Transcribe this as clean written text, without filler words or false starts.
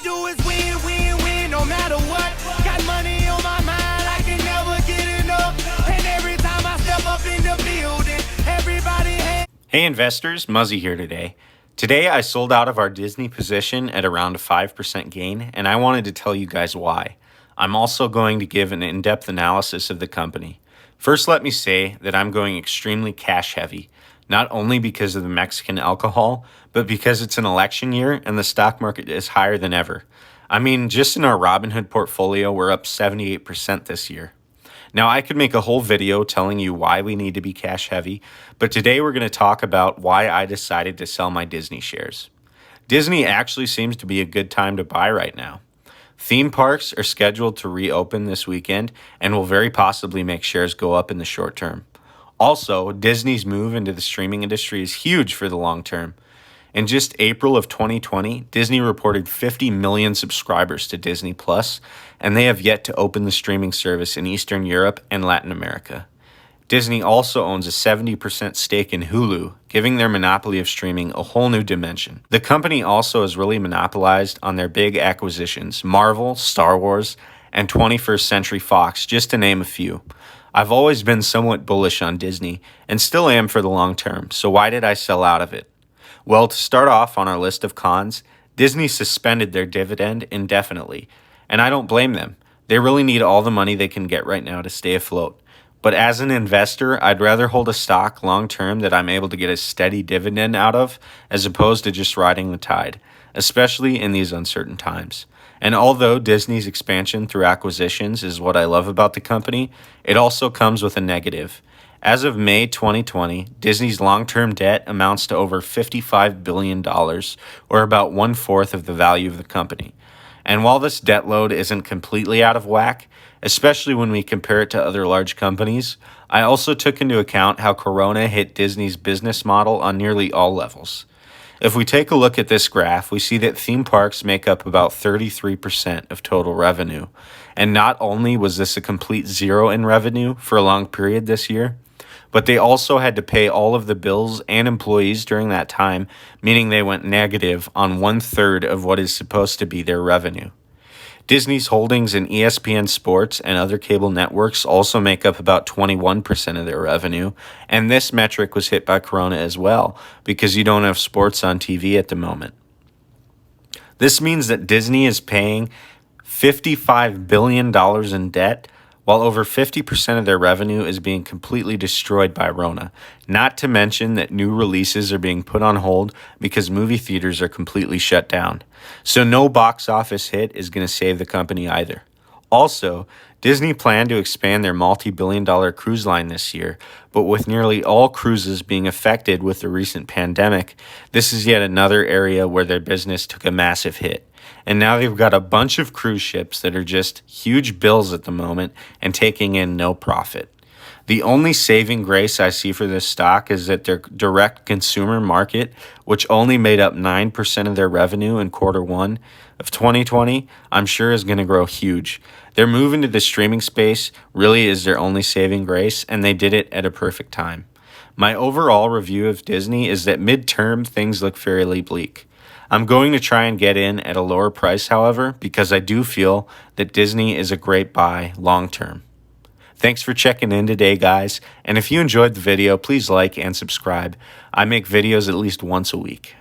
do is win, win, win, no matter what. Got money on my mind, I can never get enough. And every time I step up in the building, everybody hates. Hey investors, Muzzy here today. Today I sold out of our Disney position at around a 5% gain, and I wanted to tell you guys why. I'm also going to give an in-depth analysis of the company. First, let me say that I'm going extremely cash heavy, not only because of the Mexican alcohol, but because it's an election year and the stock market is higher than ever. I mean, just in our Robinhood portfolio, we're up 78% this year. Now, I could make a whole video telling you why we need to be cash heavy, but today we're going to talk about why I decided to sell my Disney shares. Disney actually seems to be a good time to buy right now. Theme parks are scheduled to reopen this weekend and will very possibly make shares go up in the short term. Also, Disney's move into the streaming industry is huge for the long term. In just April of 2020, Disney reported 50 million subscribers to Disney Plus, and they have yet to open the streaming service in Eastern Europe and Latin America. Disney also owns a 70% stake in Hulu, giving their monopoly of streaming a whole new dimension. The company also has really monopolized on their big acquisitions, Marvel, Star Wars, and 21st Century Fox, just to name a few. I've always been somewhat bullish on Disney, and still am for the long term, so why did I sell out of it? Well, to start off on our list of cons, Disney suspended their dividend indefinitely, and I don't blame them. They really need all the money they can get right now to stay afloat. But as an investor, I'd rather hold a stock long term that I'm able to get a steady dividend out of, as opposed to just riding the tide, especially in these uncertain times. And although Disney's expansion through acquisitions is what I love about the company, it also comes with a negative. As of May 2020, Disney's long-term debt amounts to over $55 billion, or about 1/4 of the value of the company. And while this debt load isn't completely out of whack, especially when we compare it to other large companies, I also took into account how Corona hit Disney's business model on nearly all levels. If we take a look at this graph, we see that theme parks make up about 33% of total revenue. And not only was this a complete zero in revenue for a long period this year, but they also had to pay all of the bills and employees during that time, meaning they went negative on 1/3 of what is supposed to be their revenue. Disney's holdings in ESPN Sports and other cable networks also make up about 21% of their revenue, and this metric was hit by Corona as well, because you don't have sports on TV at the moment. This means that Disney is paying $55 billion in debt, while over 50% of their revenue is being completely destroyed by Rona, not to mention that new releases are being put on hold because movie theaters are completely shut down. So no box office hit is going to save the company either. Also, Disney planned to expand their multi-billion-dollar cruise line this year, but with nearly all cruises being affected with the recent pandemic, this is yet another area where their business took a massive hit. And now they've got a bunch of cruise ships that are just huge bills at the moment and taking in no profit. The only saving grace I see for this stock is that their direct consumer market, which only made up 9% of their revenue in Q1 of 2020, I'm sure is going to grow huge. Their move into the streaming space really is their only saving grace, and they did it at a perfect time. My overall review of Disney is that midterm things look fairly bleak. I'm going to try and get in at a lower price, however, because I do feel that Disney is a great buy long term. Thanks for checking in today, guys, and if you enjoyed the video, please like and subscribe. I make videos at least once a week.